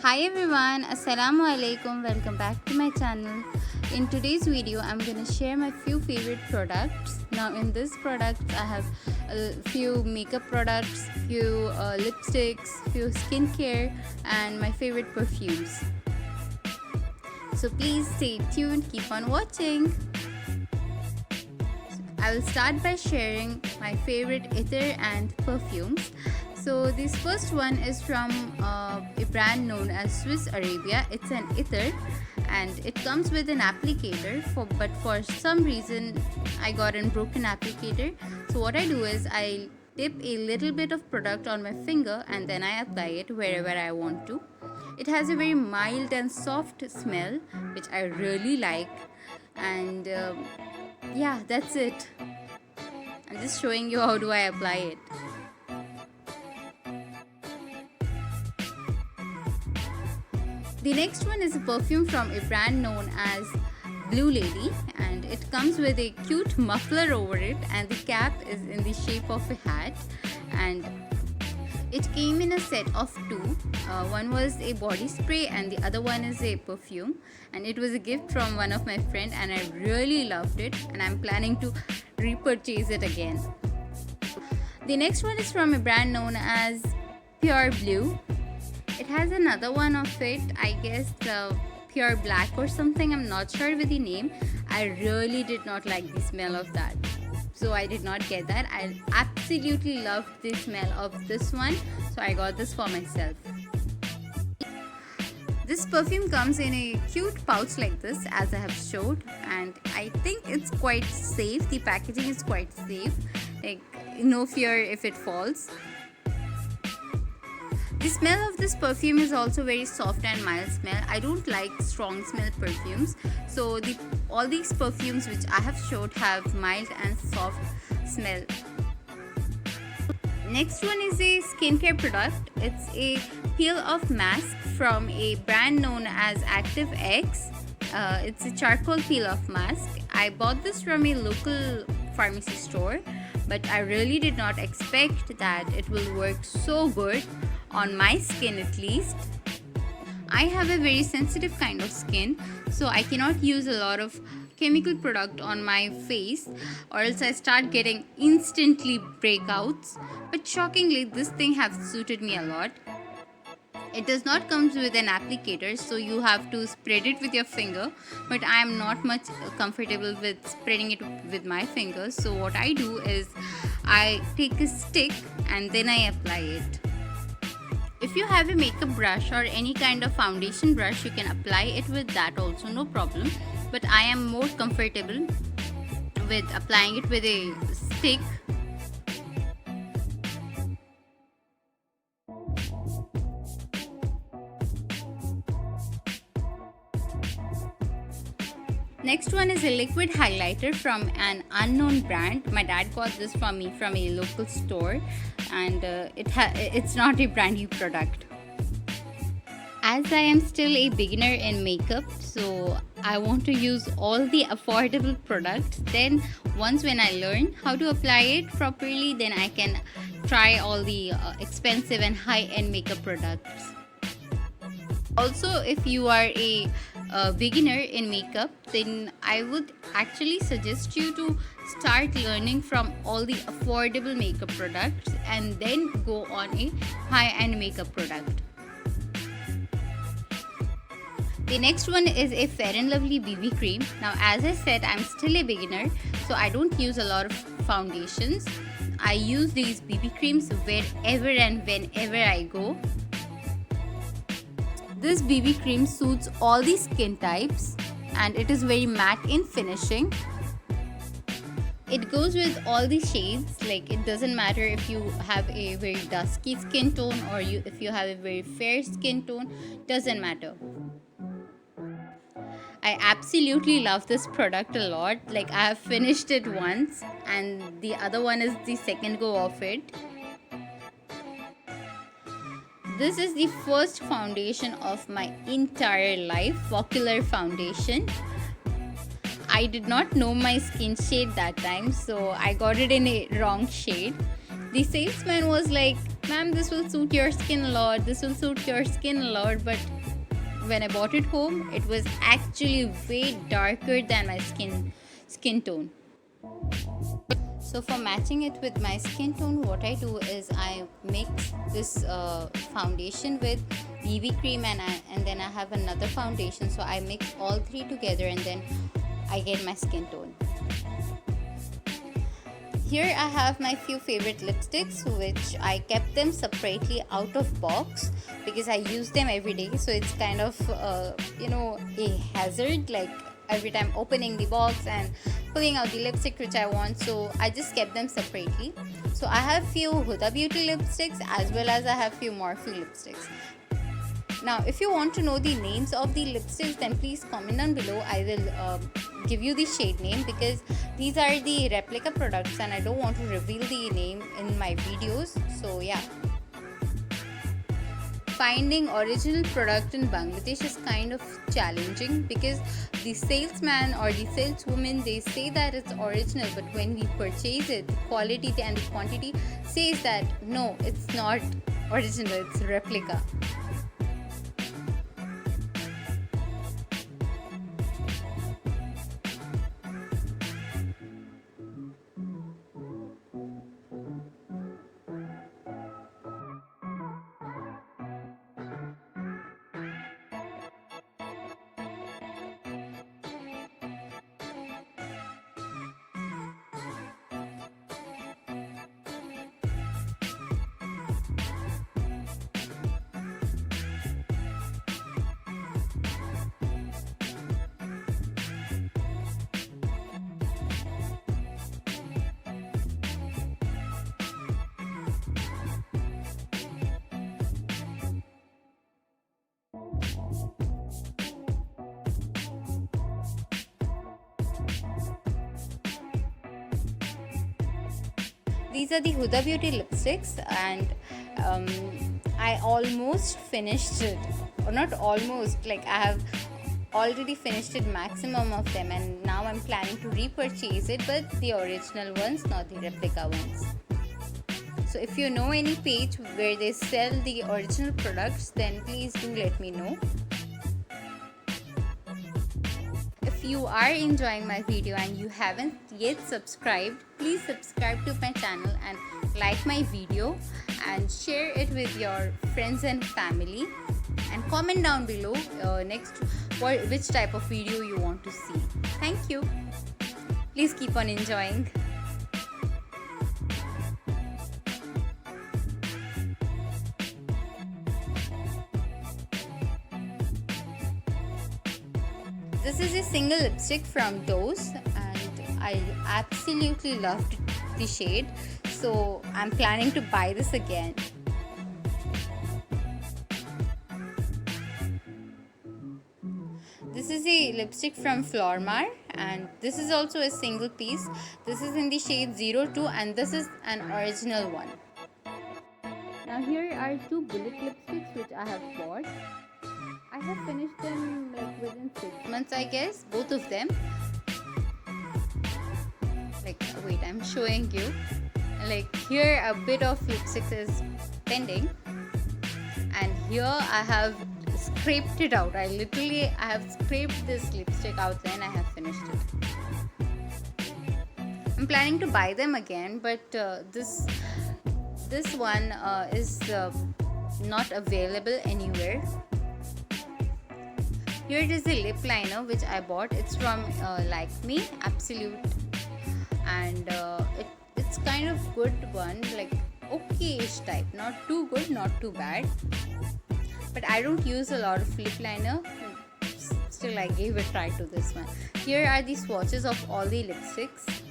Hi everyone, Assalamu alaikum, welcome back to my channel. In today's video, I'm gonna share my few favorite products. Now in this products, I have a few makeup products, few lipsticks, few skincare and my favorite perfumes. So please stay tuned, keep on watching. I will start by sharing my favorite ether and perfumes. So this first one is from a brand known as Swiss Arabia. It's an ether and it comes with an applicator but for some reason I got a broken applicator. So what I do is I dip a little bit of product on my finger and then I apply it wherever I want to. It has a very mild and soft smell which I really like, and yeah, that's it. I'm just showing you how do I apply it. The next one is a perfume from a brand known as Blue Lady, and it comes with a cute muffler over it and the cap is in the shape of a hat, and it came in a set of two. One was a body spray and the other one is a perfume, and it was a gift from one of my friend and I really loved it and I'm planning to repurchase it again. The next one is from a brand known as Pure Blue. It has another one of it, I guess Pure Black or something, I'm not sure with the name. I really did not like the smell of that, so I did not get that. I absolutely loved the smell of this one, so I got this for myself. This perfume comes in a cute pouch like this as I have showed, and I think it's quite safe. The packaging is quite safe, like no fear if it falls. The smell of this perfume is also very soft and mild smell. I don't like strong smell perfumes, so all these perfumes which I have showed have mild and soft smell. Next one is a skincare product. It's a peel-off mask from a brand known as Active X. It's a charcoal peel-off mask. I bought this from a local pharmacy store, but I really did not expect that it will work so good on my skin at least. I have a very sensitive kind of skin, so I cannot use a lot of chemical product on my face or else I start getting instantly breakouts, but shockingly this thing has suited me a lot. It does not come with an applicator, so you have to spread it with your finger, but I am not much comfortable with spreading it with my fingers, so what I do is I take a stick and then I apply it. If you have a makeup brush or any kind of foundation brush, you can apply it with that also, no problem, but I am more comfortable with applying it with a stick. Next one is a liquid highlighter from an unknown brand. My dad got this for me from a local store, and it's not a brand new product. As I am still a beginner in makeup, so I want to use all the affordable products. Then once when I learn how to apply it properly, then I can try all the expensive and high-end makeup products. Also, if you are a beginner in makeup, then I would actually suggest you to start learning from all the affordable makeup products and then go on a high-end makeup product. The next one is a Fair & Lovely BB cream. Now as I said, I'm still a beginner, so I don't use a lot of foundations. I use these BB creams wherever and whenever I go. This BB cream suits all the skin types and it is very matte in finishing. It goes with all the shades, like it doesn't matter if you have a very dusky skin tone or if you have a very fair skin tone, doesn't matter. I absolutely love this product a lot. Like I have finished it once and the other one is the second go of it. This is the first foundation of my entire life, Vocular foundation. I did not know my skin shade that time, so I got it in a wrong shade. The salesman was like, ma'am, this will suit your skin a lot, this will suit your skin a lot. But when I bought it home, it was actually way darker than my skin tone. So for matching it with my skin tone, what I do is I mix this foundation with BB cream, and then I have another foundation. So I mix all three together and then I get my skin tone. Here I have my few favorite lipsticks, which I kept them separately out of box because I use them every day. So it's kind of a hazard, like every time opening the box and pulling out the lipstick which I want. So I just kept them separately. So I have few Huda Beauty lipsticks as well as I have few Morphe lipsticks. Now if you want to know the names of the lipsticks, then please comment down below. I will give you the shade name because these are the replica products and I don't want to reveal the name in my videos. So yeah, finding original product in Bangladesh is kind of challenging because the salesman or the saleswoman, they say that it's original, but when we purchase it, the quality and the quantity says that no, it's not original, it's replica. These are the Huda Beauty lipsticks, and I almost finished it, or not almost, like I have already finished it, maximum of them, and now I'm planning to repurchase it, but the original ones, not the replica ones. So if you know any page where they sell the original products, then please do let me know. If you are enjoying my video and you haven't yet subscribed, please subscribe to my channel and like my video and share it with your friends and family, and comment down below which type of video you want to see. Thank you. Please keep on enjoying. This is a single lipstick from Dose and I absolutely loved the shade, so I'm planning to buy this again. This is a lipstick from Flormar and this is also a single piece. This is in the shade 02 and this is an original one. Now here are two bullet lipsticks which I have bought. I have finished them like within 6 months, I guess, both of them. Like, wait, I'm showing you. Like, here a bit of lipstick is pending, and here I have scraped it out. I have scraped this lipstick out, then I have finished it. I'm planning to buy them again, but this one is not available anywhere. Here it is a lip liner which I bought. It's from Like Me Absolute, and it's kind of good one, like okay-ish type, not too good, not too bad. But I don't use a lot of lip liner. Still, I gave a try to this one. Here are the swatches of all the lipsticks.